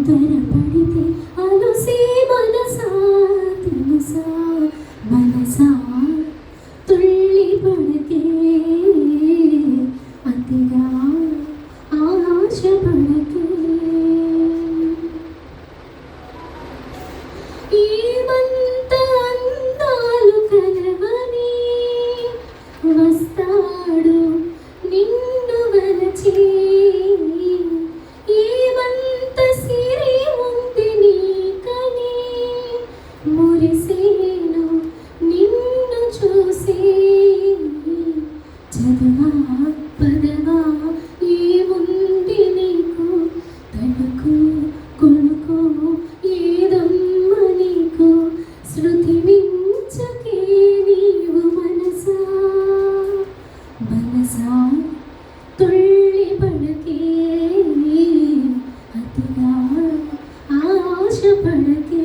త్వరపడితే అలుసే మనసా తెలుసా మనసా తుళ్ళి పడకే అతిగా ఆశ పడకే ఏమంత అందాలు కలవని వస్తాడు నిన్ను వలచి ఏమంత సిరి ఉంది నీకని మురిసేను నిన్ను చూసి చదవా పదవా ఏముంది నీకు తడుకు కొడుకు ఏదమ్మ నీకు శృతి మించకే నీవు మనసా మనసా తుళ్ళి పడకే అతిగా ఆశ పడకే